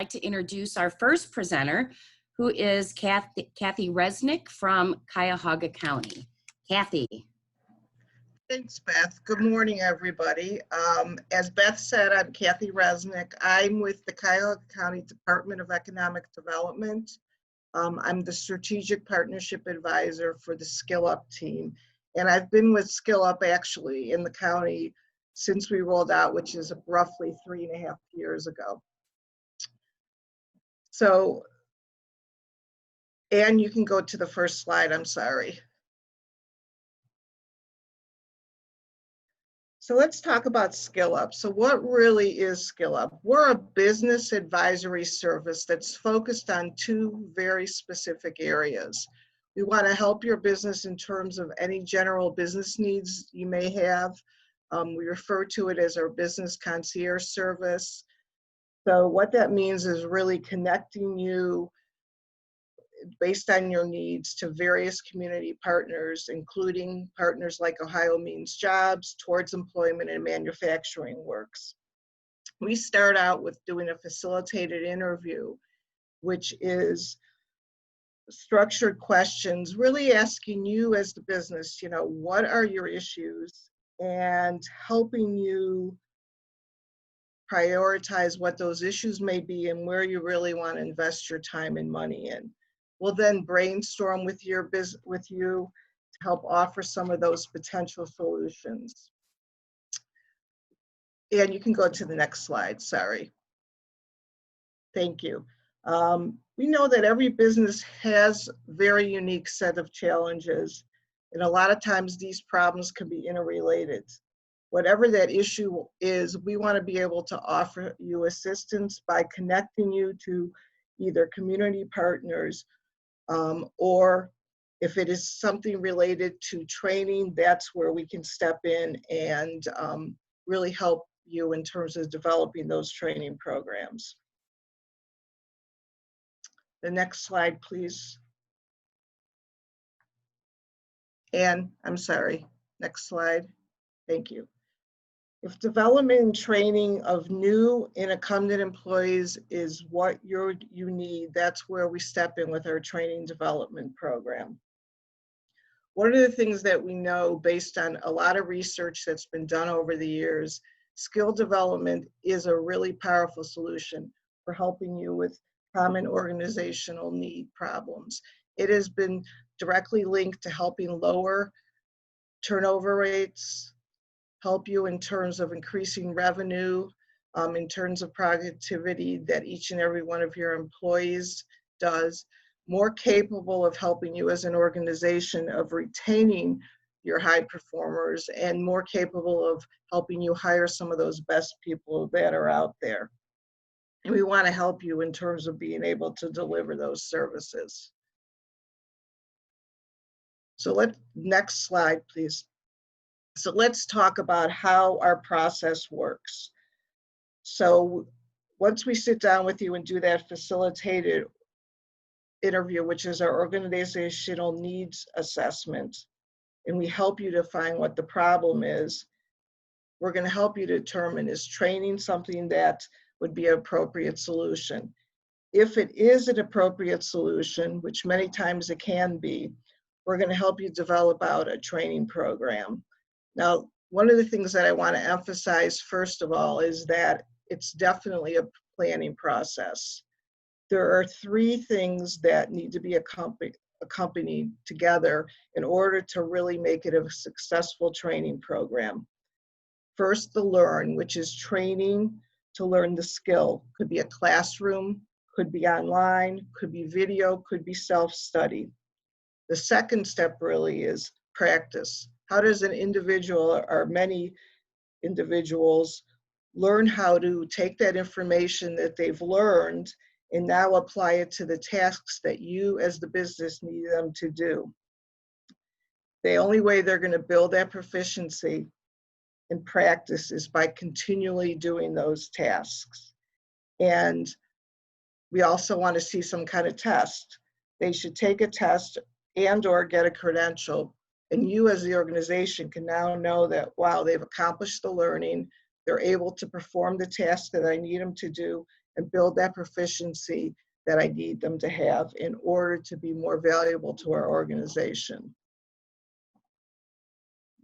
like to introduce our first presenter, who is Kathy Resnick from Cuyahoga County. Kathy. Thanks, Beth. Good morning, everybody. As Beth said, I'm Kathy Resnick. I'm with the Cuyahoga County Department of Economic Development. I'm the Strategic Partnership Advisor for the Skill Up team. And I've been with Skill Up actually in the county since we rolled out, which is roughly 3.5 years ago. So, and you can go to the first slide, I'm sorry. So let's talk about Skill Up. So what really is Skill Up? We're a business advisory service that's focused on two very specific areas. We want to help your business in terms of any general business needs you may have. We refer to it as our business concierge service. So what that means is really connecting you based on your needs to various community partners, including partners like Ohio Means Jobs, Towards Employment, and Manufacturing Works. We start out with doing a facilitated interview, which is structured questions, really asking you as the business, what are your issues, and helping you prioritize what those issues may be and where you really want to invest your time and money in. We'll then brainstorm with you to help offer some of those potential solutions. And you can go to the next slide, sorry. Thank you. We know that every business has a very unique set of challenges, and a lot of times these problems can be interrelated. Whatever that issue is, we want to be able to offer you assistance by connecting you to either community partners, or if it is something related to training, that's where we can step in and really help you in terms of developing those training programs. The next slide, please. And I'm sorry, next slide. Thank you. If development and training of new and incumbent employees is what you need, that's where we step in with our training development program. One of the things that we know based on a lot of research that's been done over the years, skill development is a really powerful solution for helping you with common organizational need problems. It has been directly linked to helping lower turnover rates, help you in terms of increasing revenue, in terms of productivity that each and every one of your employees does, more capable of helping you as an organization of retaining your high performers, and more capable of helping you hire some of those best people that are out there. And we want to help you in terms of being able to deliver those services. So next slide, please. So let's talk about how our process works. So once we sit down with you and do that facilitated interview, which is our organizational needs assessment, and we help you define what the problem is, we're going to help you determine, is training something that would be an appropriate solution? If it is an appropriate solution, which many times it can be, we're going to help you develop out a training program. Now, one of the things that I want to emphasize, first of all, is that it's definitely a planning process. There are 3 things that need to be accompanied together in order to really make it a successful training program. First, the learn, which is training to learn the skill. Could be a classroom, could be online, could be video, could be self-study. The second step really is practice. How does an individual or many individuals learn how to take that information that they've learned and now apply it to the tasks that you as the business need them to do? The only way they're going to build that proficiency in practice is by continually doing those tasks. And we also want to see some kind of test. They should take a test and or get a credential. And you as the organization can now know that, wow, they've accomplished the learning, they're able to perform the tasks that I need them to do, and build that proficiency that I need them to have in order to be more valuable to our organization.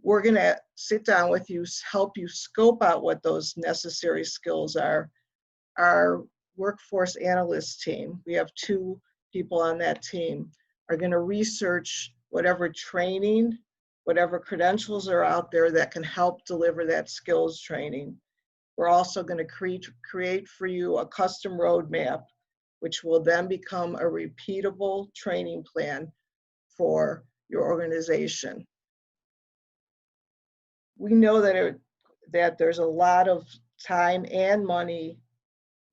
We're going to sit down with you, help you scope out what those necessary skills are. Our workforce analyst team, we have 2 people on that team, are going to research whatever training, whatever credentials are out there that can help deliver that skills training. We're also going to create for you a custom roadmap, which will then become a repeatable training plan for your organization. We know that there's a lot of time and money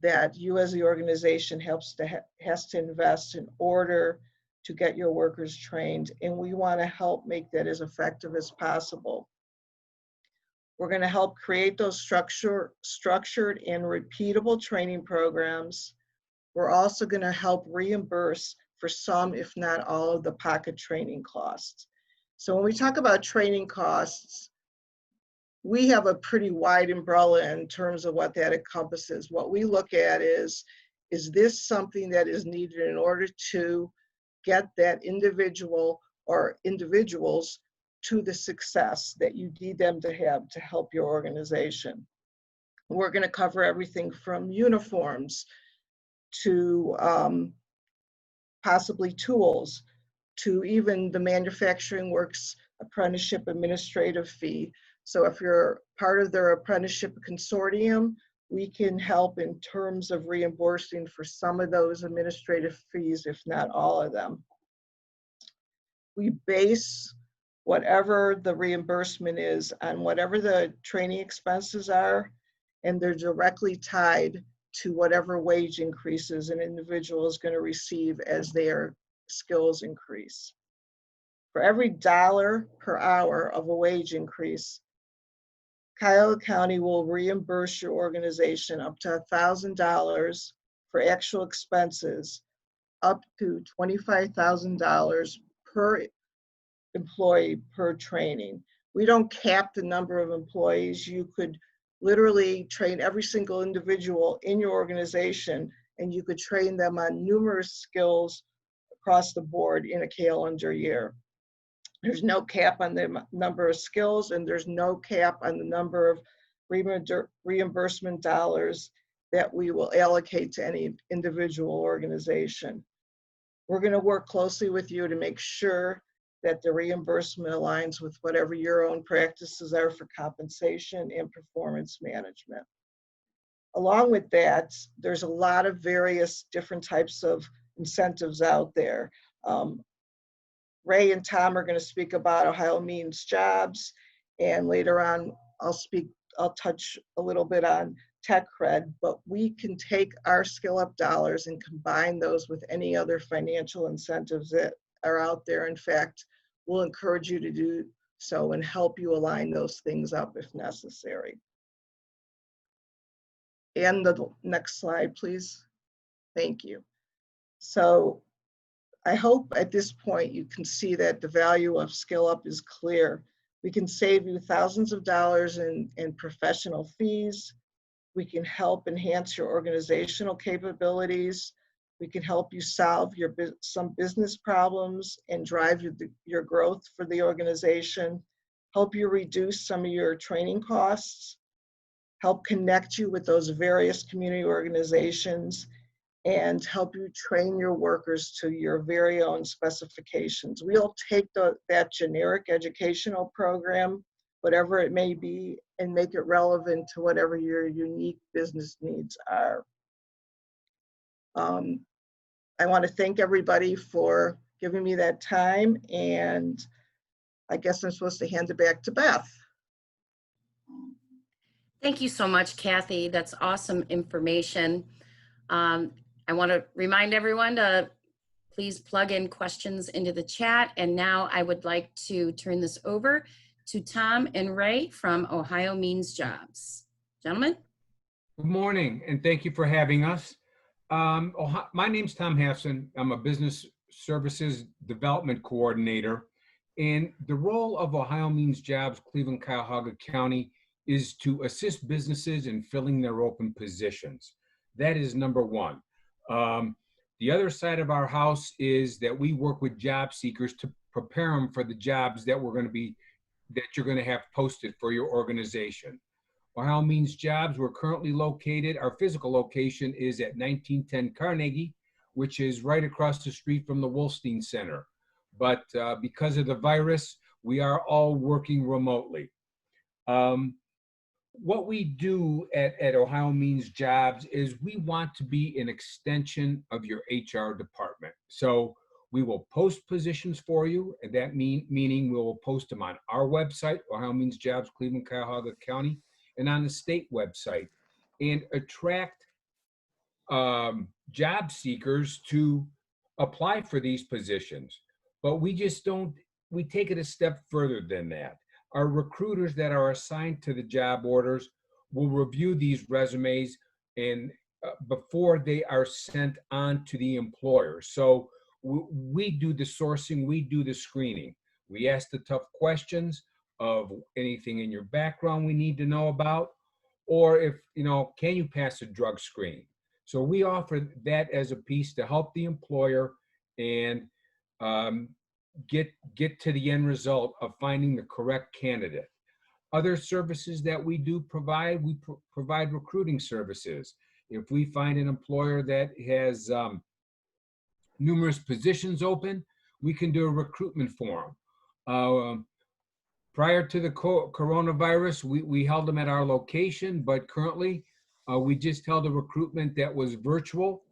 that you as the organization has to invest in order to get your workers trained, and we want to help make that as effective as possible. We're going to help create those structured and repeatable training programs. We're also going to help reimburse for some, if not all, of the pocket training costs. So when we talk about training costs, we have a pretty wide umbrella in terms of what that encompasses. What we look at is this something that is needed in order to get that individual or individuals to the success that you need them to have to help your organization? We're going to cover everything from uniforms to possibly tools, to even the Manufacturing Works Apprenticeship Administrative Fee. So if you're part of their apprenticeship consortium, we can help in terms of reimbursing for some of those administrative fees, if not all of them. We base whatever the reimbursement is on whatever the training expenses are, and they're directly tied to whatever wage increases an individual is going to receive as their skills increase. For every $1 per hour of a wage increase, Cuyahoga County will reimburse your organization up to $1,000 for actual expenses, up to $25,000 per employee per training. We don't cap the number of employees. You could literally train every single individual in your organization, and you could train them on numerous skills across the board in a calendar year. There's no cap on the number of skills, and there's no cap on the number of reimbursement dollars that we will allocate to any individual organization. We're going to work closely with you to make sure that the reimbursement aligns with whatever your own practices are for compensation and performance management. Along with that, there's a lot of various different types of incentives out there. Ray and Tom are going to speak about Ohio Means Jobs, and later on I'll touch a little bit on tech cred, but we can take our skill up dollars and combine those with any other financial incentives that are out there. In fact, we'll encourage you to do so and help you align those things up if necessary. And the next slide, please. Thank you. So I hope at this point you can see that the value of Skill Up is clear. We can save you thousands of dollars in professional fees. We can help enhance your organizational capabilities. We can help you solve some business problems and drive your growth for the organization, help you reduce some of your training costs, help connect you with those various community organizations, and help you train your workers to your very own specifications. We'll take that generic educational program, whatever it may be, and make it relevant to whatever your unique business needs are. I want to thank everybody for giving me that time, and I guess I'm supposed to hand it back to Beth. Thank you so much, Kathy. That's awesome information. I want to remind everyone to please plug in questions into the chat. And now I would like to turn this over to Tom and Ray from Ohio Means Jobs. Gentlemen. Good morning, and thank you for having us. My name's Tom Hassan. I'm a business services development coordinator. And the role of Ohio Means Jobs, Cleveland, Cuyahoga County, is to assist businesses in filling their open positions. That is number one. The other side of our house is that we work with job seekers to prepare them for the jobs that you're going to have posted for your organization. Ohio Means Jobs, we're currently located, our physical location is at 1910 Carnegie, which is right across the street from the Wolstein Center. But because of the virus, we are all working remotely. What we do at Ohio Means Jobs is we want to be an extension of your HR department. So we will post positions for you, and that meaning we will post them on our website, Ohio Means Jobs, Cleveland, Cuyahoga County, and on the state website, and attract job seekers to apply for these positions. But we take it a step further than that. Our recruiters that are assigned to the job orders will review these resumes and before they are sent on to the employer. So we do the sourcing, we do the screening. We ask the tough questions of anything in your background we need to know about, or if, can you pass a drug screen? So we offer that as a piece to help the employer and get to the end result of finding the correct candidate. Other services that we do provide, we provide recruiting services. If we find an employer that has numerous positions open, we can do a recruitment for them. Prior to the coronavirus, we held them at our location, but currently we just held a recruitment that was virtual.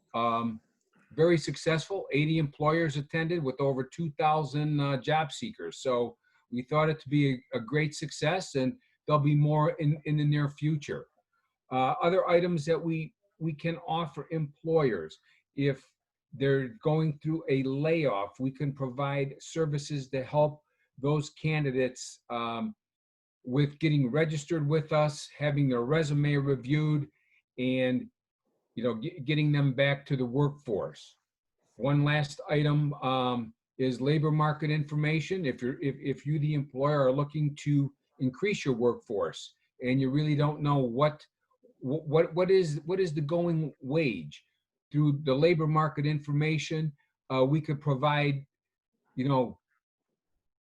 Very successful. 80 employers attended with over 2,000 job seekers. So we thought it to be a great success, and there'll be more in the near future. Other items that we can offer employers, if they're going through a layoff, we can provide services to help those candidates with getting registered with us, having their resume reviewed, and getting them back to the workforce. One last item is labor market information. If you, the employer, are looking to increase your workforce and you really don't know what is the going wage, through the labor market information, we could provide,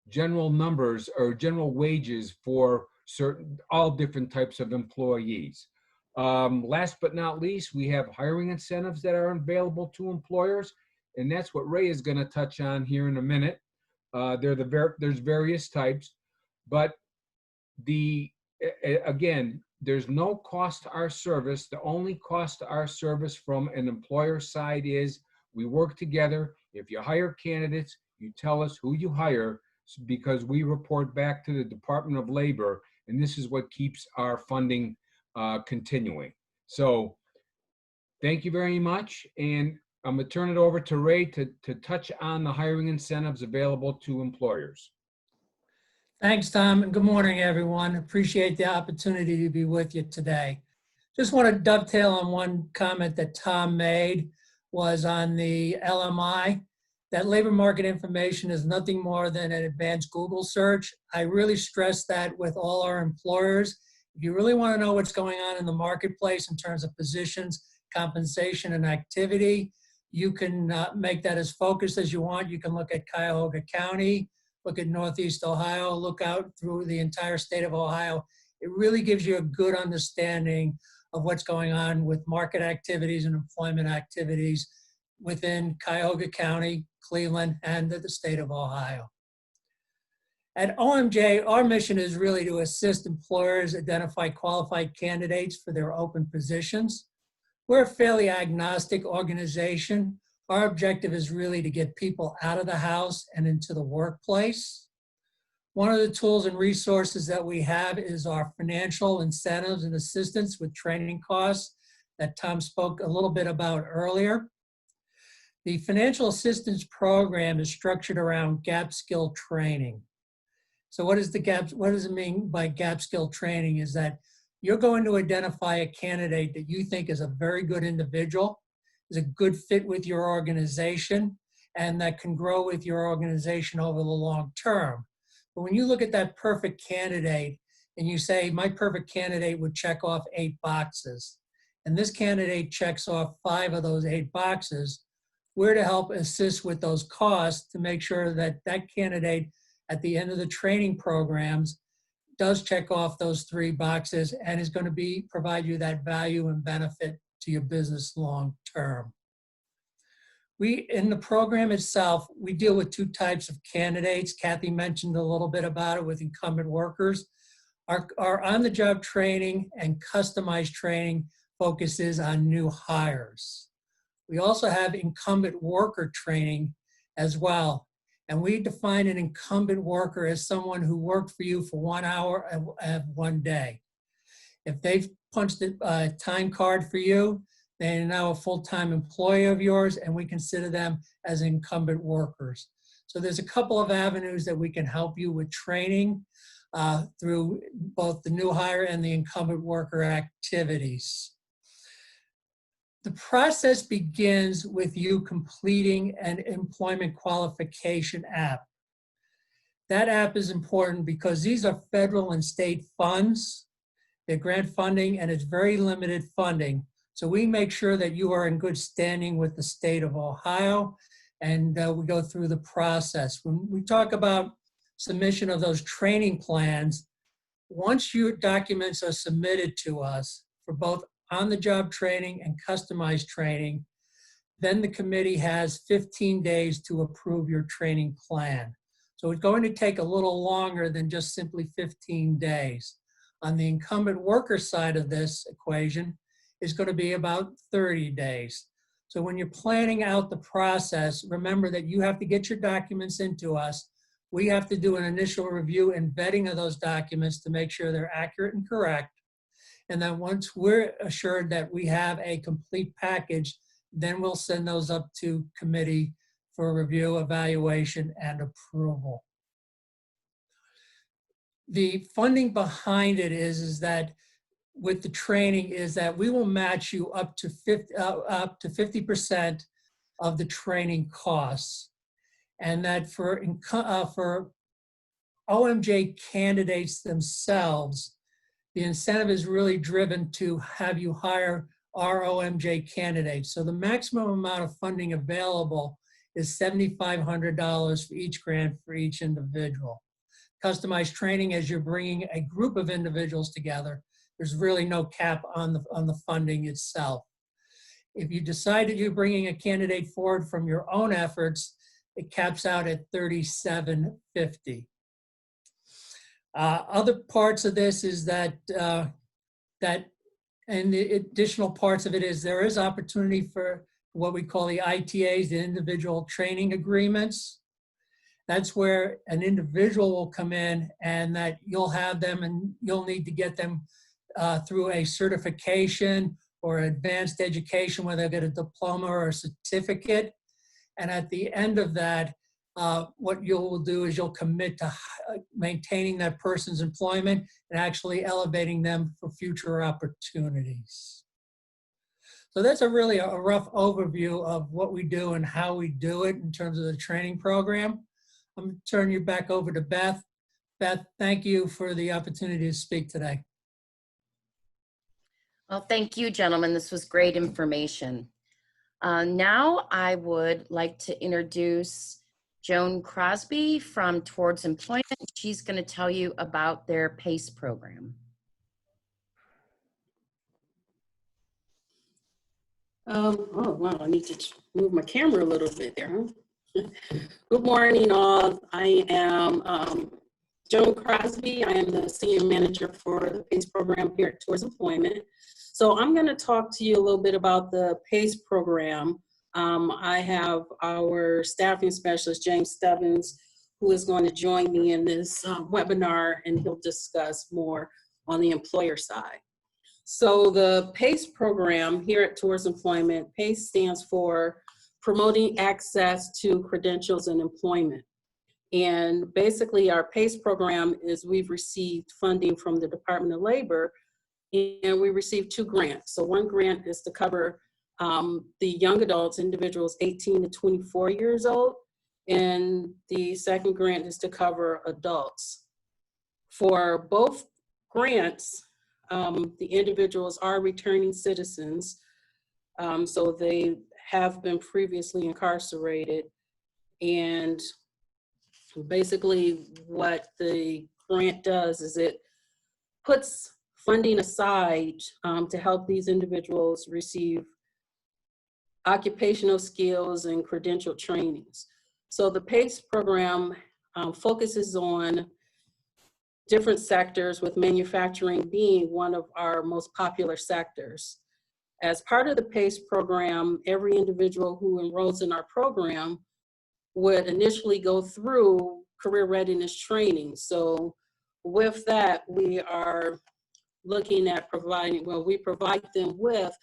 general numbers or general wages for all different types of employees. Last but not least, we have hiring incentives that are available to employers, and that's what Ray is going to touch on here in a minute. There's various types, but again, there's no cost to our service. The only cost to our service from an employer side is we work together. If you hire candidates, you tell us who you hire, because we report back to the Department of Labor, and this is what keeps our funding continuing. So thank you very much, and I'm going to turn it over to Ray to touch on the hiring incentives available to employers. Thanks, Tom, and good morning, everyone. Appreciate the opportunity to be with you today. Just want to dovetail on one comment that Tom made, was on the LMI. That labor market information is nothing more than an advanced Google search. I really stress that with all our employers. If you really want to know what's going on in the marketplace in terms of positions, compensation, and activity, you can make that as focused as you want. You can look at Cuyahoga County, look at Northeast Ohio, look out through the entire state of Ohio. It really gives you a good understanding of what's going on with market activities and employment activities within Cuyahoga County, Cleveland, and the state of Ohio. At OMJ, our mission is really to assist employers identify qualified candidates for their open positions. We're a fairly agnostic organization. Our objective is really to get people out of the house and into the workplace. One of the tools and resources that we have is our financial incentives and assistance with training costs that Tom spoke a little bit about earlier. The financial assistance program is structured around gap skill training. So what does it mean by gap skill training? Is that you're going to identify a candidate that you think is a very good individual, is a good fit with your organization, and that can grow with your organization over the long term. But when you look at that perfect candidate and you say, my perfect candidate would check off 8 boxes, and this candidate checks off 5 of those 8 boxes, we're to help assist with those costs to make sure that that candidate at the end of the training programs does check off those 3 boxes and is going to provide you that value and benefit to your business long term. In the program itself, we deal with 2 types of candidates. Kathy mentioned a little bit about it with incumbent workers. Our on-the-job training and customized training focuses on new hires. We also have incumbent worker training as well. And we define an incumbent worker as someone who worked for you for 1 hour of 1 day. If they've punched a time card for you, they are now a full-time employee of yours, and we consider them as incumbent workers. So there's a couple of avenues that we can help you with training through both the new hire and the incumbent worker activities. The process begins with you completing an employment qualification app. That app is important because these are federal and state funds. They're grant funding, and it's very limited funding. So we make sure that you are in good standing with the state of Ohio, and we go through the process. When we talk about submission of those training plans, once your documents are submitted to us for both on-the-job training and customized training, then the committee has 15 days to approve your training plan. So it's going to take a little longer than just simply 15 days. On the incumbent worker side of this equation, is going to be about 30 days. So when you're planning out the process, remember that you have to get your documents into us. We have to do an initial review and vetting of those documents to make sure they're accurate and correct. And then once we're assured that we have a complete package, then we'll send those up to committee for review, evaluation, and approval. The funding behind it is that with the training is that we will match you up to 50% of the training costs. And that for OMJ candidates themselves, the incentive is really driven to have you hire our OMJ candidates. So the maximum amount of funding available is $7,500 for each grant for each individual. Customized training, as you're bringing a group of individuals together, there's really no cap on the funding itself. If you decide that you're bringing a candidate forward from your own efforts, it caps out at $3,750. Other parts of this is and the additional parts of it is there is opportunity for what we call the ITAs, the individual training agreements. That's where an individual will come in and that you'll have them and you'll need to get them through a certification or advanced education, whether they get a diploma or a certificate. And at the end of that, what you'll do is you'll commit to maintaining that person's employment and actually elevating them for future opportunities. So that's a rough overview of what we do and how we do it in terms of the training program. I'm going to turn you back over to Beth. Beth, thank you for the opportunity to speak today. Well, thank you, gentlemen. This was great information. Now I would like to introduce Joan Crosby from Towards Employment. She's going to tell you about their PACE program. Oh, wow, I need to move my camera a little bit there, huh? Good morning, all. I am Joan Crosby. I am the Senior Manager for the PACE program here at Towards Employment. So I'm going to talk to you a little bit about the PACE program. I have our staffing specialist, James Stebbins, who is going to join me in this webinar, and he'll discuss more on the employer side. So the PACE program here at Towards Employment, PACE stands for Promoting Access to Credentials and Employment. And basically our PACE program is we've received funding from the Department of Labor, and we received 2 grants. So one grant is to cover the young adults, individuals 18 to 24 years old, and the second grant is to cover adults. For both grants, the individuals are returning citizens. So they have been previously incarcerated. And basically what the grant does is it puts funding aside to help these individuals receive occupational skills and credential trainings. So the PACE program focuses on different sectors, with manufacturing being one of our most popular sectors. As part of the PACE program, every individual who enrolls in our program would initially go through career readiness training. So with that, we are looking at providing, well, we provide them with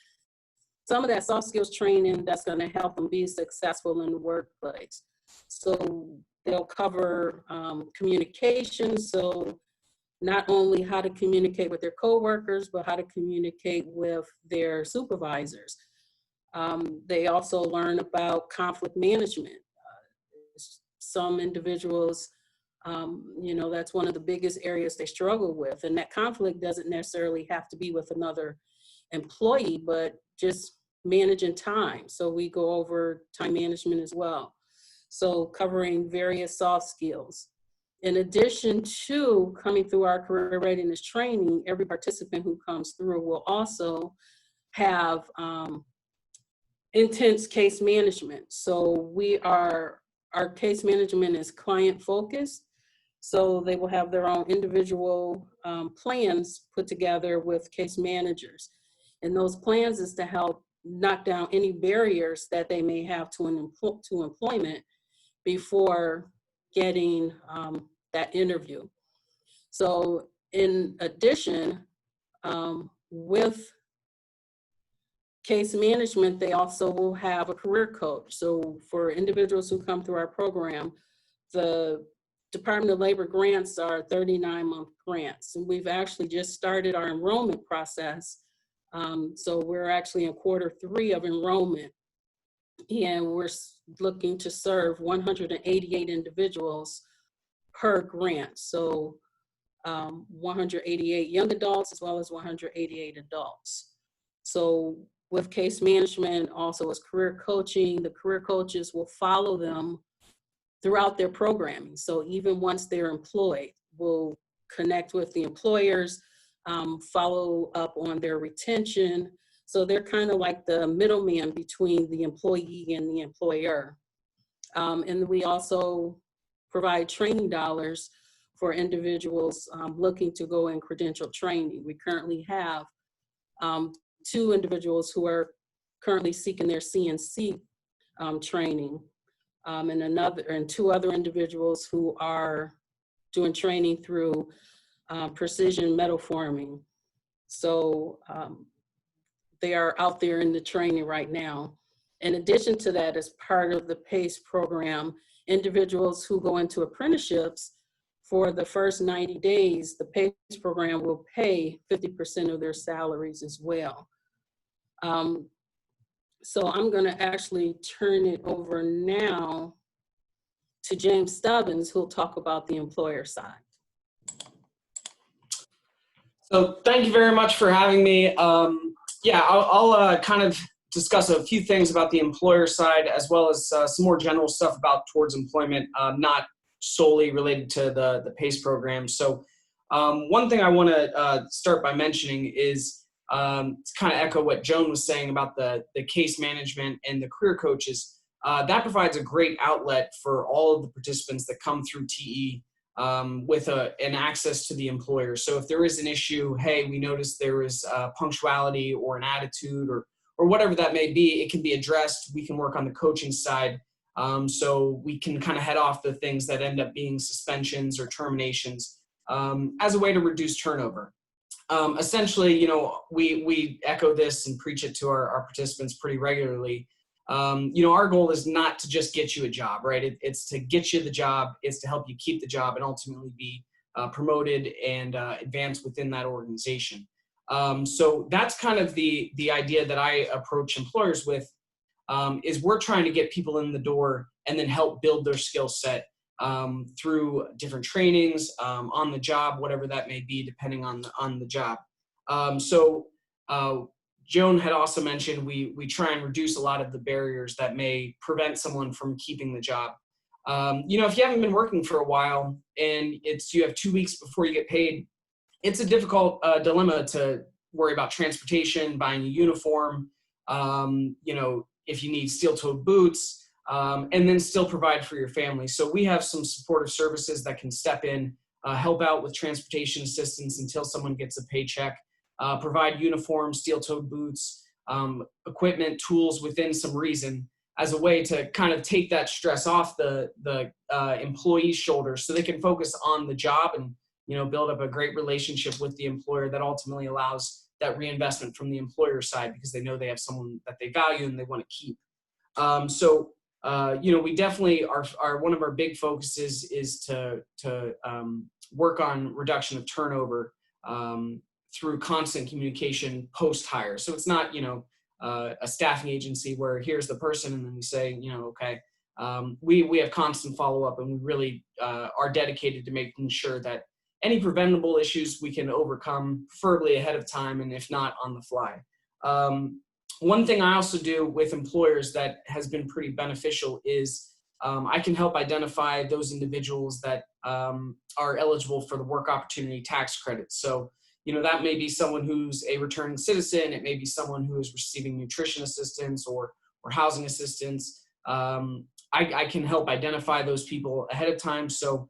some of that soft skills training that's going to help them be successful in the workplace. So they'll cover communication. So not only how to communicate with their coworkers, but how to communicate with their supervisors. They also learn about conflict management. Some individuals, that's one of the biggest areas they struggle with. And that conflict doesn't necessarily have to be with another employee, but just managing time. So we go over time management as well. So covering various soft skills. In addition to coming through our career readiness training, every participant who comes through will also have intense case management. So our case management is client focused. So they will have their own individual plans put together with case managers. And those plans is to help knock down any barriers that they may have to employment before getting that interview. So in addition, with case management, they also will have a career coach. So for individuals who come through our program, the Department of Labor grants are 39-month grants. And we've actually just started our enrollment process. So we're actually in quarter 3 of enrollment. And we're looking to serve 188 individuals per grant. So 188 young adults as well as 188 adults. So with case management, also as career coaching, the career coaches will follow them throughout their programming. So even once they're employed, we'll connect with the employers, follow up on their retention. So they're kind of like the middleman between the employee and the employer. And we also provide training dollars for individuals looking to go in credential training. We currently have 2 individuals who are currently seeking their CNC training, and 2 other individuals who are doing training through precision metal forming. So they are out there in the training right now. In addition to that, as part of the PACE program, individuals who go into apprenticeships, for the first 90 days, the PACE program will pay 50% of their salaries as well. So I'm going to actually turn it over now to James Stubbins, who'll talk about the employer side. So thank you very much for having me. I'll kind of discuss a few things about the employer side, as well as some more general stuff about towards employment, not solely related to the PACE program. So one thing I want to start by mentioning is to kind of echo what Joan was saying about the case management and the career coaches. That provides a great outlet for all of the participants that come through TE with an access to the employer. So if there is an issue, hey, we noticed there is punctuality or an attitude or whatever that may be, it can be addressed. We can work on the coaching side. So we can kind of head off the things that end up being suspensions or terminations as a way to reduce turnover. Essentially, we echo this and preach it to our participants pretty regularly. Our goal is not to just get you a job, right? It's to get you the job. It's to help you keep the job and ultimately be promoted and advance within that organization. So that's kind of the idea that I approach employers with, is we're trying to get people in the door and then help build their skill set through different trainings, on the job, whatever that may be, depending on the job. Joan had also mentioned we try and reduce a lot of the barriers that may prevent someone from keeping the job. If you haven't been working for a while and you have 2 weeks before you get paid, it's a difficult dilemma to worry about transportation, buying a uniform, if you need steel-toed boots, and then still provide for your family. So we have some supportive services that can step in, help out with transportation assistance until someone gets a paycheck, provide uniforms, steel-toed boots, equipment, tools within some reason as a way to kind of take that stress off the employee's shoulders so they can focus on the job and, build up a great relationship with the employer that ultimately allows that reinvestment from the employer side because they know they have someone that they value and they want to keep. We definitely are one of our big focuses is to work on reduction of turnover through constant communication post-hire. So it's not, a staffing agency where here's the person and then we say, okay. We have constant follow-up and we really are dedicated to making sure that any preventable issues we can overcome, preferably ahead of time, and if not, on the fly. One thing I also do with employers that has been pretty beneficial is I can help identify those individuals that are eligible for the work opportunity tax credit. So, that may be someone who's a returning citizen. It may be someone who is receiving nutrition assistance or housing assistance. I can help identify those people ahead of time. So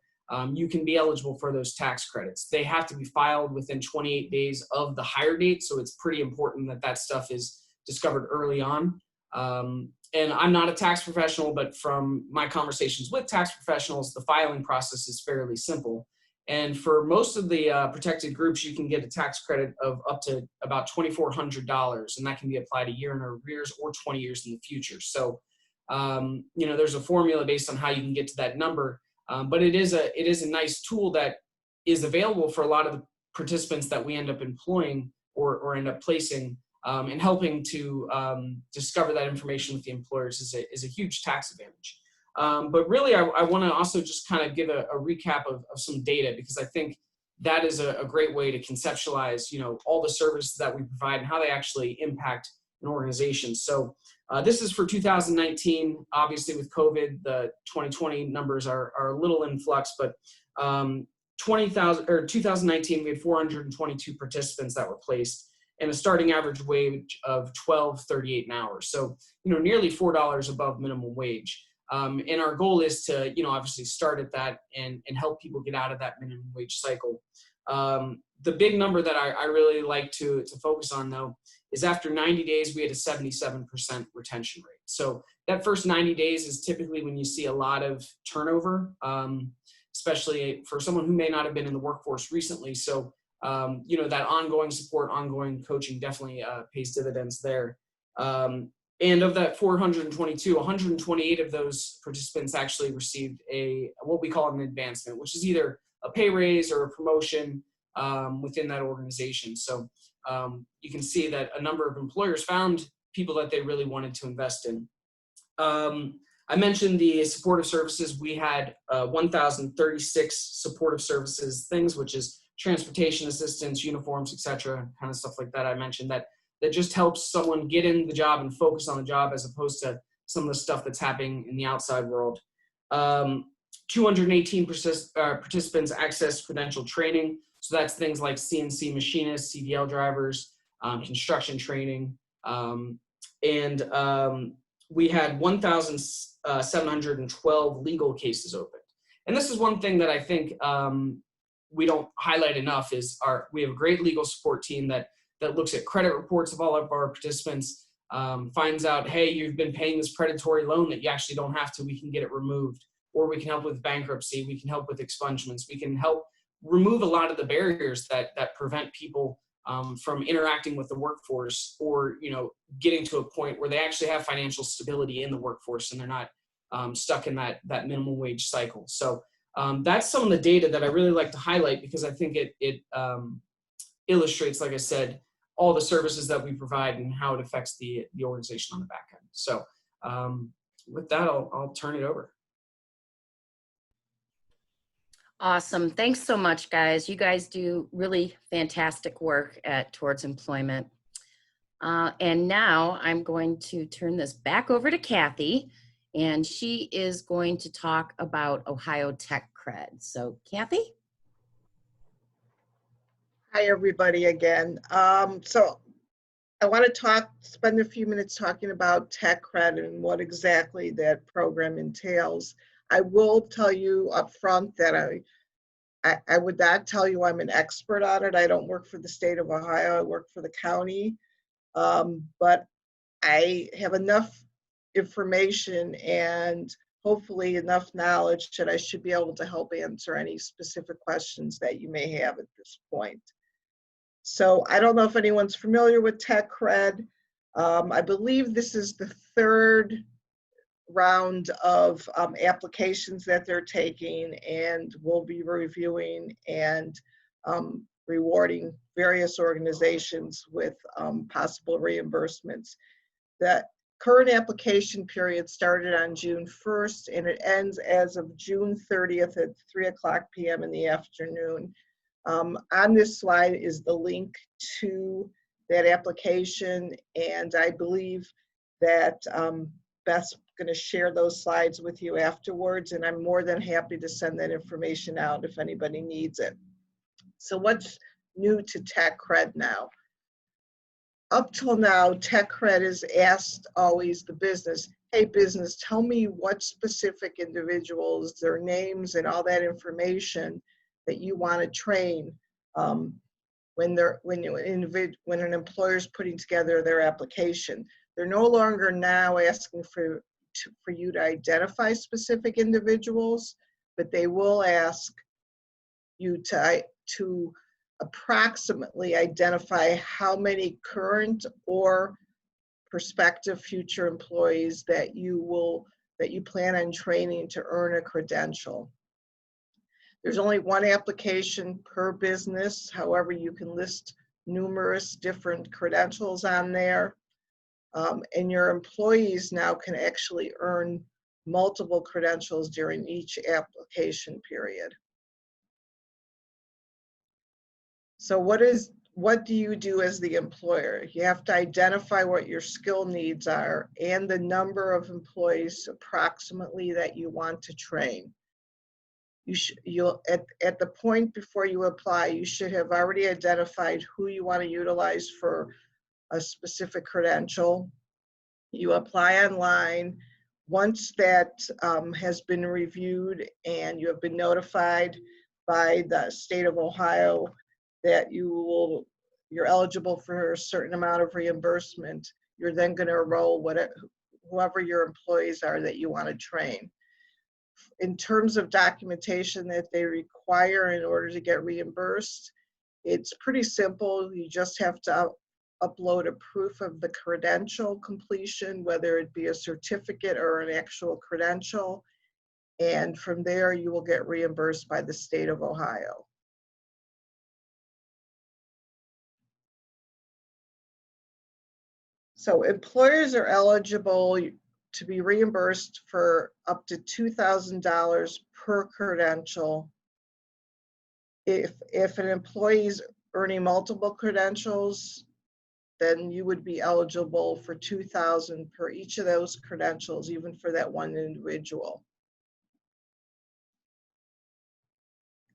you can be eligible for those tax credits. They have to be filed within 28 days of the hire date. So it's pretty important that stuff is discovered early on. And I'm not a tax professional, but from my conversations with tax professionals, the filing process is fairly simple. And for most of the protected groups, you can get a tax credit of up to about $2,400, and that can be applied a year in arrears or 20 years in the future. So, there's a formula based on how you can get to that number. But it is a nice tool that is available for a lot of the participants that we end up employing or end up placing, and helping to discover that information with the employers is a huge tax advantage. But really, I want to also just kind of give a recap of some data, because I think that is a great way to conceptualize, all the services that we provide and how they actually impact an organization. So this is for 2019. Obviously, with COVID, the 2020 numbers are a little in flux, but 2019, we had 422 participants that were placed and a starting average wage of $12.38 an hour. So, nearly $4 above minimum wage. And our goal is to, obviously start at that and help people get out of that minimum wage cycle. The big number that I really like to focus on, though, is after 90 days, we had a 77% retention rate. So that first 90 days is typically when you see a lot of turnover, especially for someone who may not have been in the workforce recently. So, that ongoing support, ongoing coaching definitely pays dividends there. And of that 422, 128 of those participants actually received what we call an advancement, which is either a pay raise or a promotion within that organization. So you can see that a number of employers found people that they really wanted to invest in. I mentioned the supportive services. We had 1,036 supportive services things, which is transportation assistance, uniforms, etc., kind of stuff like that. I mentioned that just helps someone get in the job and focus on the job as opposed to some of the stuff that's happening in the outside world. 218 participants accessed credential training. So that's things like CNC machinists, CDL drivers, construction training. We had 1,712 legal cases opened. And this is one thing that I think we don't highlight enough is we have a great legal support team that looks at credit reports of all of our participants, finds out, hey, you've been paying this predatory loan that you actually don't have to, we can get it removed. Or we can help with bankruptcy, we can help with expungements, we can help remove a lot of the barriers that prevent people from interacting with the workforce or, getting to a point where they actually have financial stability in the workforce and they're not stuck in that minimum wage cycle. So that's some of the data that I really like to highlight because I think it illustrates, like I said, all the services that we provide and how it affects the organization on the back end. So with that, I'll turn it over. Awesome. Thanks so much, guys. You guys do really fantastic work at Towards Employment. And now I'm going to turn this back over to Kathy, and she is going to talk about Ohio Tech Cred. So Kathy? Hi, everybody again. So I want to spend a few minutes talking about Tech Cred and what exactly that program entails. I will tell you up front that I would not tell you I'm an expert on it. I don't work for the state of Ohio. I work for the county. But I have enough information and hopefully enough knowledge that I should be able to help answer any specific questions that you may have at this point. So I don't know if anyone's familiar with Tech Cred. I believe this is the third round of applications that they're taking, and we'll be reviewing and rewarding various organizations with possible reimbursements. The current application period started on June 1st and it ends as of June 30th at 3:00 p.m. in the afternoon. On this slide is the link to that application, and I believe that Beth's going to share those slides with you afterwards, and I'm more than happy to send that information out if anybody needs it. So what's new to Tech Cred now? Up till now, Tech Cred has asked always the business, hey business, tell me what specific individuals, their names and all that information that you want to train when an employer is putting together their application. They're no longer now asking for you to identify specific individuals, but they will ask you to approximately identify how many current or prospective future employees that you plan on training to earn a credential. There's only one application per business. However, you can list numerous different credentials on there. And your employees now can actually earn multiple credentials during each application period. So what do you do as the employer? You have to identify what your skill needs are and the number of employees approximately that you want to train. You'll at the point before you apply, you should have already identified who you want to utilize for a specific credential. You apply online. Once that has been reviewed and you have been notified by the state of Ohio that you're eligible for a certain amount of reimbursement, you're then going to enroll whoever your employees are that you want to train. In terms of documentation that they require in order to get reimbursed, it's pretty simple. You just have to upload a proof of the credential completion, whether it be a certificate or an actual credential, and from there you will get reimbursed by the state of Ohio. So employers are eligible to be reimbursed for up to $2,000 per credential. If an employee is earning multiple credentials, then you would be eligible for $2,000 per each of those credentials, even for that one individual.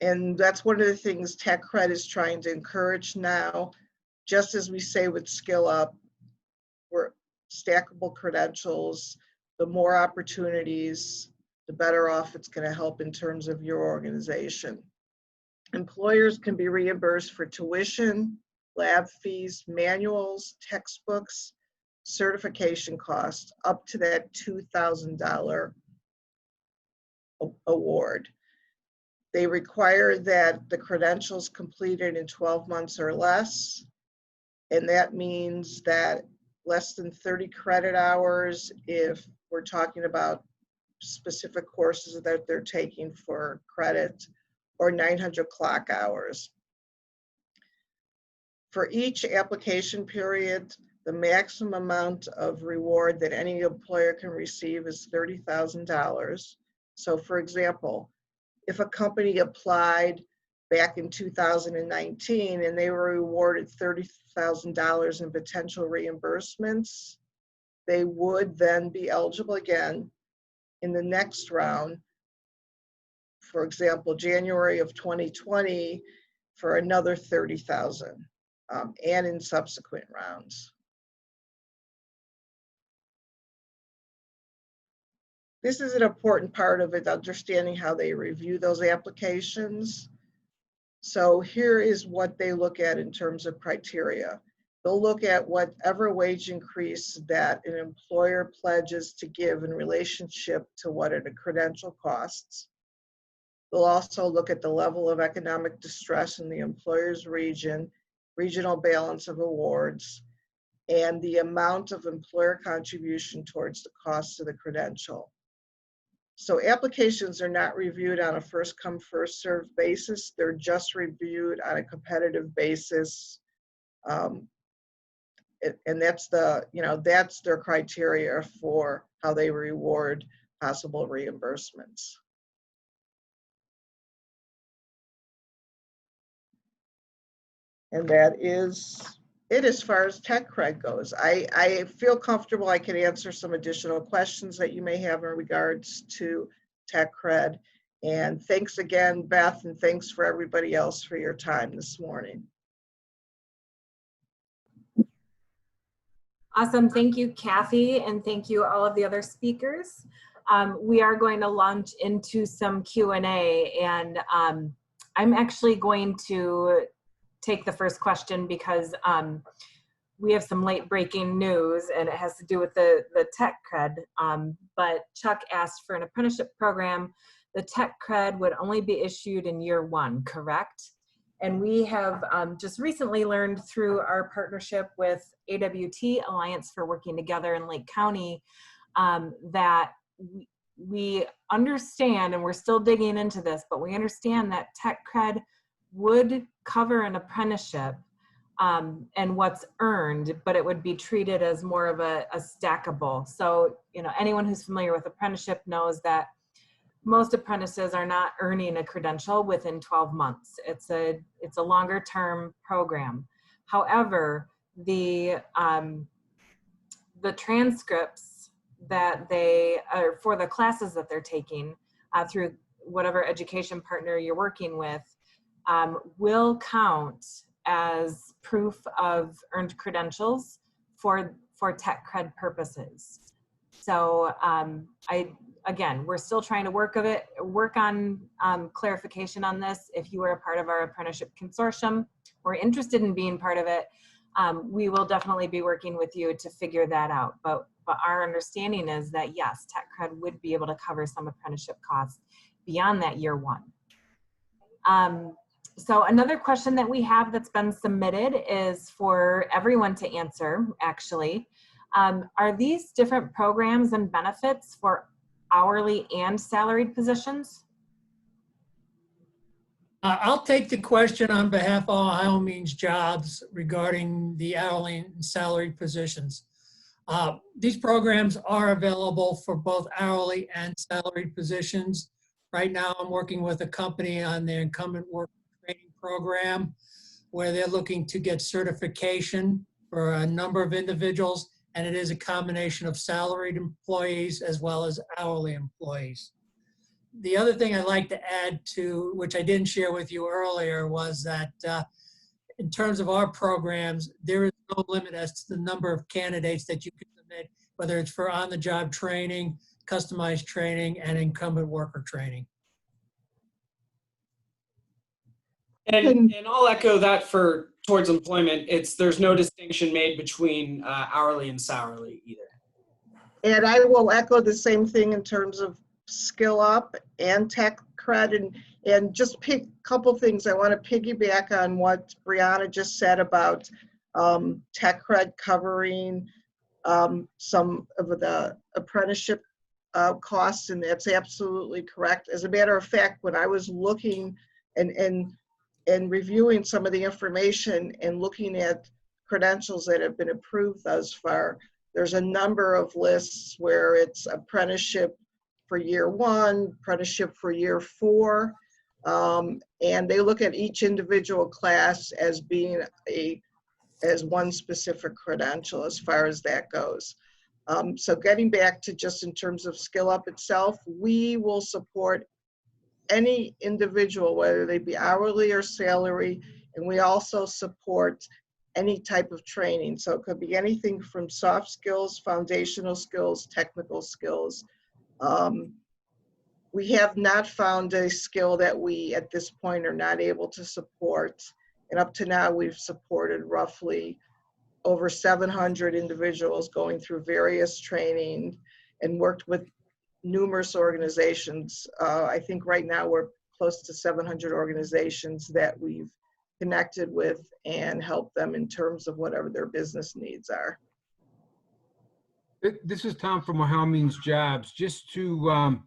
And that's one of the things Tech Cred is trying to encourage now. Just as we say with Skill Up, we're stackable credentials, the more opportunities, the better off it's going to help in terms of your organization. Employers can be reimbursed for tuition, lab fees, manuals, textbooks, certification costs, up to that $2,000 award. They require that the credentials completed in 12 months or less, and that means that less than 30 credit hours if we're talking about specific courses that they're taking for credit, or 900 clock hours. For each application period, the maximum amount of reward that any employer can receive is $30,000. So for example, if a company applied back in 2019 and they were rewarded $30,000 in potential reimbursements, they would then be eligible again in the next round. For example, January of 2020 for another 30,000, and in subsequent rounds. This is an important part of it, understanding how they review those applications. So here is what they look at in terms of criteria. They'll look at whatever wage increase that an employer pledges to give in relationship to what a credential costs. They'll also look at the level of economic distress in the employer's region, regional balance of awards, and the amount of employer contribution towards the cost of the credential. So applications are not reviewed on a first come, first served basis. They're just reviewed on a competitive basis. And that's that's their criteria for how they reward possible reimbursements. And that is it as far as tech cred goes. I feel comfortable I can answer some additional questions that you may have in regards to tech cred. And thanks again, Beth, and thanks for everybody else for your time this morning. Awesome. Thank you, Kathy, and thank you all of the other speakers. We are going to launch into some Q&A, and I'm actually going to take the first question because we have some late breaking news and it has to do with the tech cred. But Chuck asked for an apprenticeship program. The tech cred would only be issued in year 1, correct? And we have just recently learned through our partnership with AWT, Alliance for Working Together in Lake County, that we understand, and we're still digging into this, but we understand that tech cred would cover an apprenticeship and what's earned, but it would be treated as more of a stackable. So, anyone who's familiar with apprenticeship knows that most apprentices are not earning a credential within 12 months. It's a longer term program. However, the transcripts that they are for the classes that they're taking through whatever education partner you're working with will count as proof of earned credentials for tech cred purposes. So again, we're still trying to work on clarification on this. If you are a part of our apprenticeship consortium or interested in being part of it, we will definitely be working with you to figure that out. But our understanding is that yes, tech cred would be able to cover some apprenticeship costs beyond that year 1. So another question that we have that's been submitted is for everyone to answer, actually. Are these different programs and benefits for hourly and salaried positions? I'll take the question on behalf of Ohio Means Jobs regarding the hourly and salaried positions. These programs are available for both hourly and salaried positions. Right now, I'm working with a company on their incumbent worker training program where they're looking to get certification for a number of individuals, and it is a combination of salaried employees as well as hourly employees. The other thing I'd like to add to, which I didn't share with you earlier, was that in terms of our programs, there is no limit as to the number of candidates that you can submit, whether it's for on-the-job training, customized training, and incumbent worker training. And I'll echo that for towards employment. There's no distinction made between hourly and salary either. And I will echo the same thing in terms of skill up and tech cred, and just pick a couple things. I want to piggyback on what Brianna just said about tech cred covering some of the apprenticeship costs, and that's absolutely correct. As a matter of fact, when I was looking and reviewing some of the information and looking at credentials that have been approved thus far, there's a number of lists where it's apprenticeship for year 1, apprenticeship for year 4. And they look at each individual class as being as one specific credential as far as that goes. So getting back to just in terms of Skill Up itself, we will support any individual, whether they be hourly or salary, and we also support any type of training. So it could be anything from soft skills, foundational skills, technical skills. We have not found a skill that we at this point are not able to support. And up to now, we've supported roughly over 700 individuals going through various training and worked with numerous organizations. I think right now we're close to 700 organizations that we've connected with and helped them in terms of whatever their business needs are. This is Tom from Ohio Means Jobs. Just to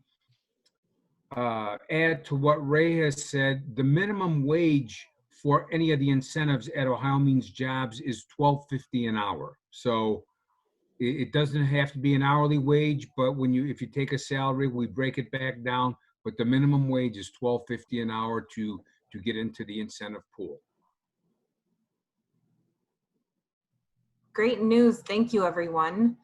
add to what Ray has said, the minimum wage for any of the incentives at Ohio Means Jobs is $12.50 an hour. So it doesn't have to be an hourly wage, but if you take a salary, we break it back down. But the minimum wage is $12.50 an hour to get into the incentive pool. Great news. Thank you, everyone.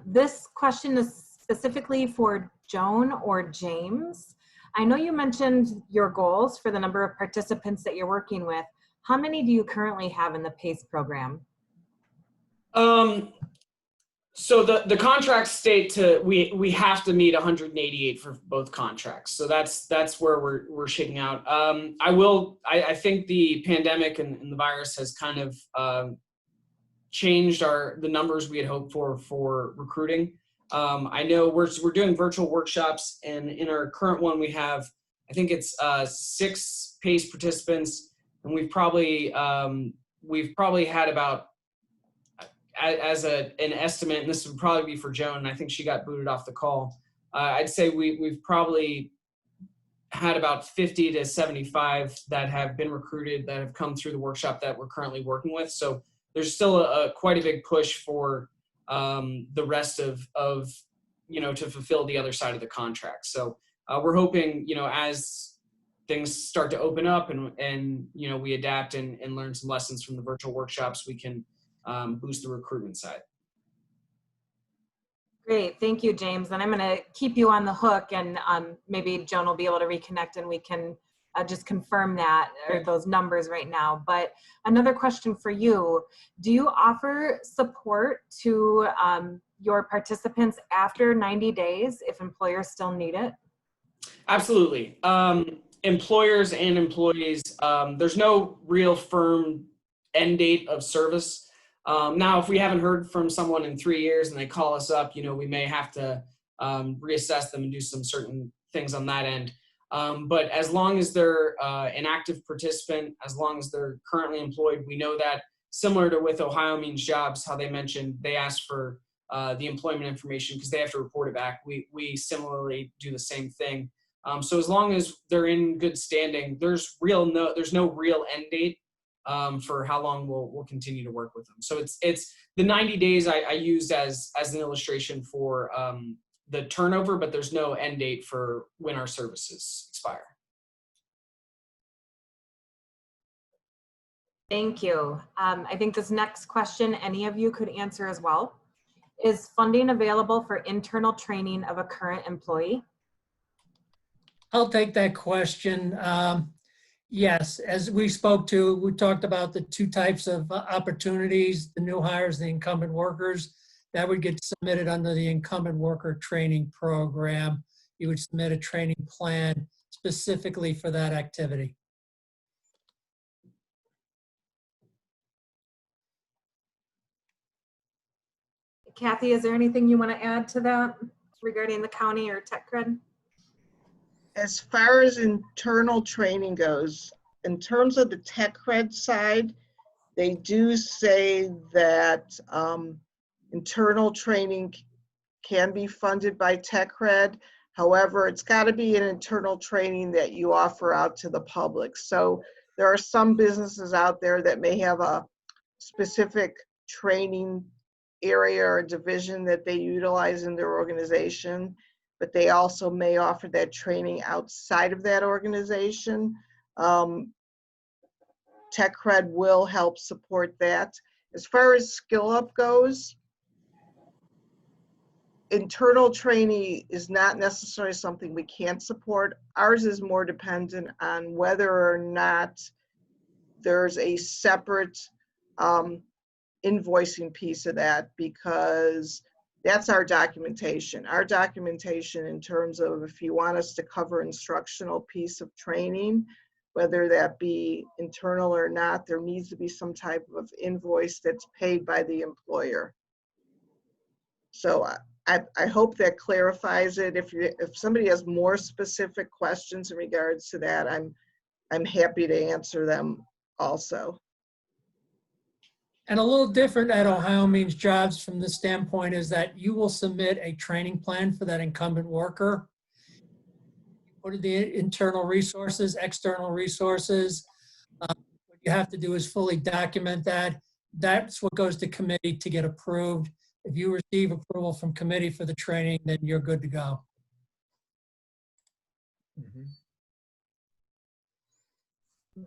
This question is specifically for Joan or James. I know you mentioned your goals for the number of participants that you're working with. How many do you currently have in the PACE program? So the contracts state we have to meet 188 for both contracts. So that's where we're shaking out. I think the pandemic and the virus has kind of changed the numbers we had hoped for recruiting. I know we're doing virtual workshops, and in our current one we have, I think it's 6 PACE participants, and we've probably had about, as an estimate, and this would probably be for Joan, and I think she got booted off the call. I'd say we've probably had about 50 to 75 that have been recruited, that have come through the workshop that we're currently working with. So there's still quite a big push for the rest of to fulfill the other side of the contract. So we're hoping, as things start to open up and we adapt and learn some lessons from the virtual workshops, we can boost the recruitment side. Great, thank you, James. And I'm gonna keep you on the hook, and maybe Joan will be able to reconnect and we can just confirm that, or those numbers right now. But another question for you, do you offer support to your participants after 90 days if employers still need it? Absolutely. Employers and employees, there's no real firm end date of service. Now, if we haven't heard from someone in 3 years and they call us up, we may have to reassess them and do some certain things on that end. But as long as they're an active participant, as long as they're currently employed, we know that, similar to with Ohio Means Jobs, how they mentioned they ask for the employment information because they have to report it back. We similarly do the same thing. So as long as they're in good standing, there's no real end date for how long we'll continue to work with them. So it's the 90 days I used as an illustration for the turnover, but there's no end date for when our services expire. Thank you. I think this next question, any of you could answer as well. Is funding available for internal training of a current employee? I'll take that question. Yes, as we talked about the 2 types of opportunities, the new hires, the incumbent workers. That would get submitted under the incumbent worker training program. You would submit a training plan specifically for that activity. Kathy, is there anything you want to add to that regarding the county or tech cred? As far as internal training goes, in terms of the tech cred side, they do say that internal training can be funded by tech cred. However, it's got to be an internal training that you offer out to the public. So there are some businesses out there that may have a specific training area or division that they utilize in their organization. but they also may offer that training outside of that organization. TechCred will help support that. As far as Skill Up goes, internal training is not necessarily something we can't support. Ours is more dependent on whether or not there's a separate invoicing piece of that, because that's our documentation. Our documentation in terms of if you want us to cover instructional piece of training, whether that be internal or not, there needs to be some type of invoice that's paid by the employer. So I hope that clarifies it. If somebody has more specific questions in regards to that, I'm happy to answer them also. And a little different at Ohio Means Jobs from the standpoint is that you will submit a training plan for that incumbent worker. What are the internal resources, external resources? What you have to do is fully document that. That's what goes to committee to get approved. If you receive approval from committee for the training, then you're good to go.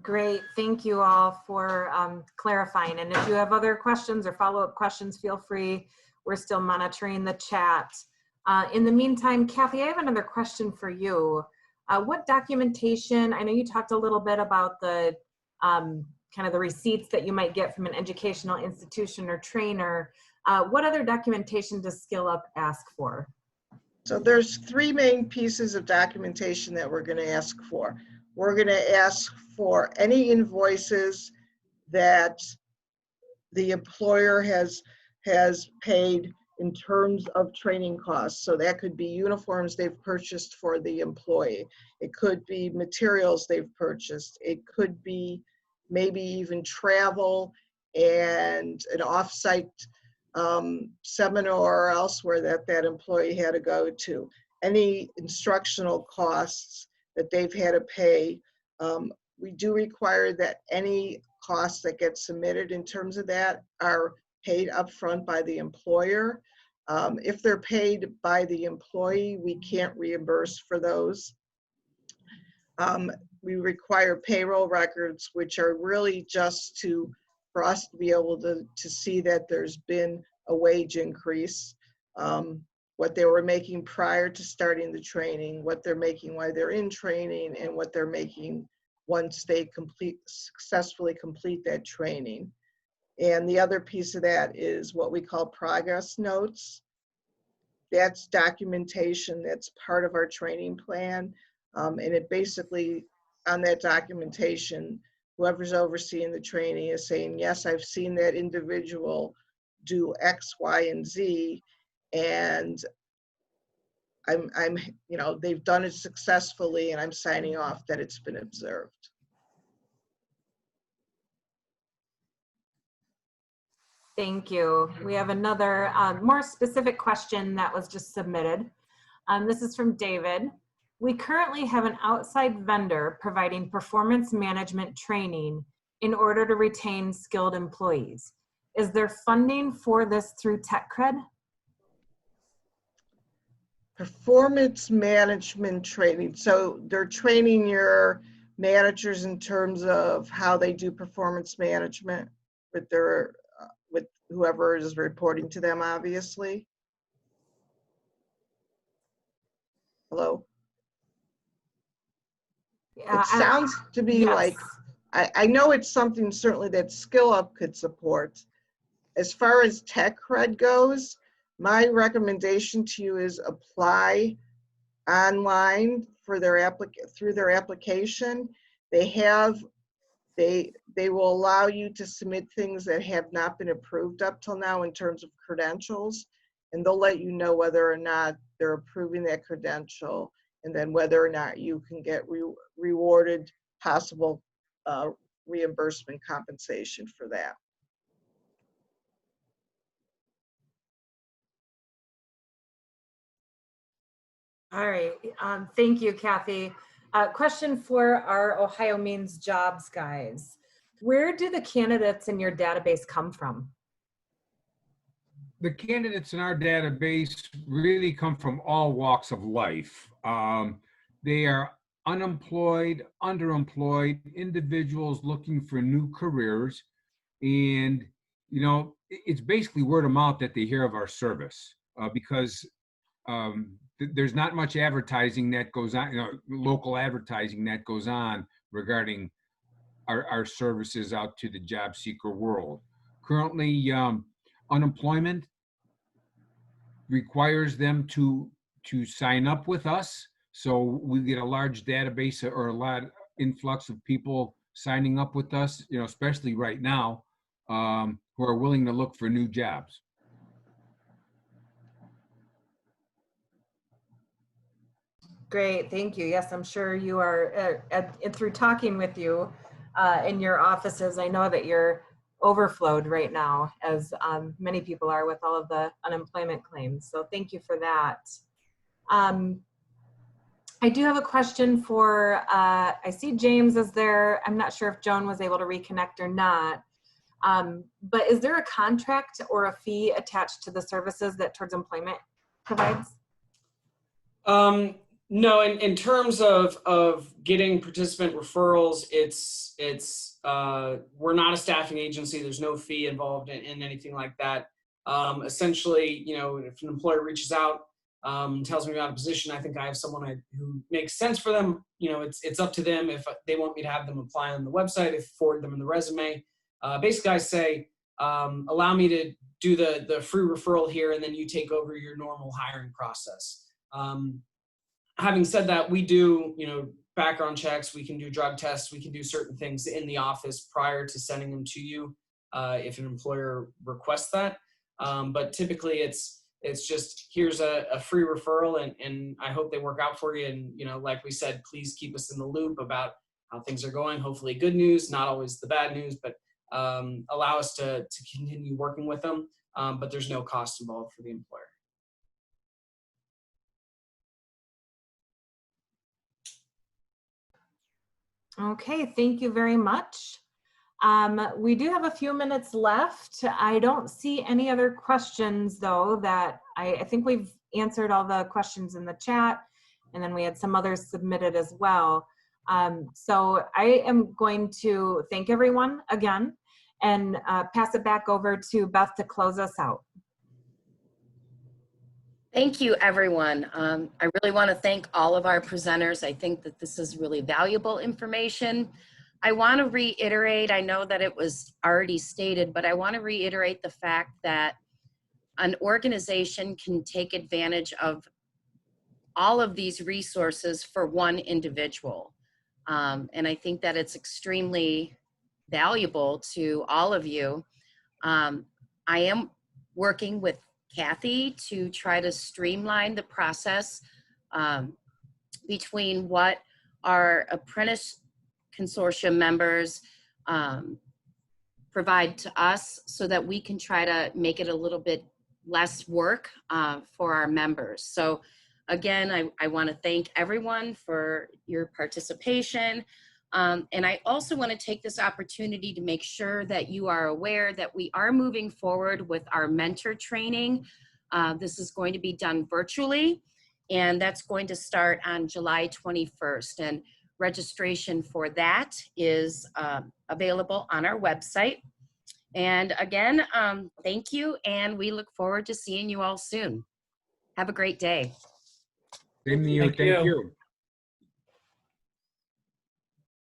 Great, thank you all for clarifying. And if you have other questions or follow-up questions, feel free. We're still monitoring the chat. In the meantime, Kathy, I have another question for you. What documentation, I know you talked a little bit about the kind of the receipts that you might get from an educational institution or trainer. What other documentation does Skill Up ask for? So there's three main pieces of documentation that we're going to ask for. We're going to ask for any invoices that the employer has paid in terms of training costs. So that could be uniforms they've purchased for the employee. It could be materials they've purchased. It could be maybe even travel and an off-site seminar or elsewhere that employee had to go to. Any instructional costs that they've had to pay. We do require that any costs that get submitted in terms of that are paid upfront by the employer. If they're paid by the employee, we can't reimburse for those. We require payroll records, which are really just for us to be able to see that there's been a wage increase, what they were making prior to starting the training, what they're making while they're in training, and what they're making once they successfully complete that training. And the other piece of that is what we call progress notes. That's documentation that's part of our training plan. And it basically, on that documentation, whoever's overseeing the training is saying, yes, I've seen that individual do X, Y, and Z, and they've done it successfully, and I'm signing off that it's been observed. Thank you. We have another more specific question that was just submitted. This is from David. We currently have an outside vendor providing performance management training in order to retain skilled employees. Is there funding for this through TechCred? Performance management training. So they're training your managers in terms of how they do performance management with with whoever is reporting to them, obviously. Hello? It sounds to me like, I know it's something certainly that Skill Up could support. As far as TechCred goes, my recommendation to you is apply online for through their application. They will allow you to submit things that have not been approved up till now in terms of credentials, and they'll let you know whether or not they're approving that credential, and then whether or not you can get rewarded possible reimbursement compensation for that. All right, thank you, Kathy. Question for our Ohio Means Jobs guys. Where do the candidates in your database come from? the candidates in our database really come from all walks of life. They are unemployed, underemployed individuals looking for new careers. And, you know, it's basically word of mouth that they hear of our service because there's not much advertising that goes on, you know, local advertising that goes on regarding our services out to the job seeker world. Currently, unemployment requires them to sign up with us. So we get a large database or a lot influx of people signing up with us, you know, especially right now, who are willing to look for new jobs. Great, thank you. Yes, I'm sure you are, through talking with you in your offices, I know that you're overflowed right now, as many people are with all of the unemployment claims. So thank you for that. I do have a question for, I see James is there. I'm not sure if Joan was able to reconnect or not. But is there a contract or a fee attached to the services that Towards Employment provides? No, in terms of getting participant referrals, we're not a staffing agency. There's no fee involved in anything like that. Essentially, you know, if an employer reaches out, tells me about a position, I think I have someone who makes sense for them. You know, it's up to them if they want me to have them apply on the website, if forward them in the resume. Basically, I say, allow me to do the free referral here, and then you take over your normal hiring process. Having said that, we do, you know, background checks, we can do drug tests, we can do certain things in the office prior to sending them to you if an employer requests that. But typically it's just, here's a free referral, and I hope they work out for you. And, you know, like we said, please keep us in the loop about how things are going. Hopefully good news, not always the bad news, but allow us to continue working with them. But there's no cost involved for the employer. Okay, thank you very much. We do have a few minutes left. I don't see any other questions though, that I think we've answered all the questions in the chat, and then we had some others submitted as well. So I am going to thank everyone again and pass it back over to Beth to close us out. Thank you, everyone. I really want to thank all of our presenters. I think that this is really valuable information. I want to reiterate, I know that it was already stated, but I want to reiterate the fact that an organization can take advantage of all of these resources for one individual. And I think that it's extremely valuable to all of you. I am working with Kathy to try to streamline the process between what our apprentice consortium members provide to us, so that we can try to make it a little bit less work for our members. So again, I want to thank everyone for your participation. And I also want to take this opportunity to make sure that you are aware that we are moving forward with our mentor training. This is going to be done virtually, and that's going to start on July 21st. And registration for that is available on our website. And again, thank you, and we look forward to seeing you all soon. Have a great day. Same to you. Thank you.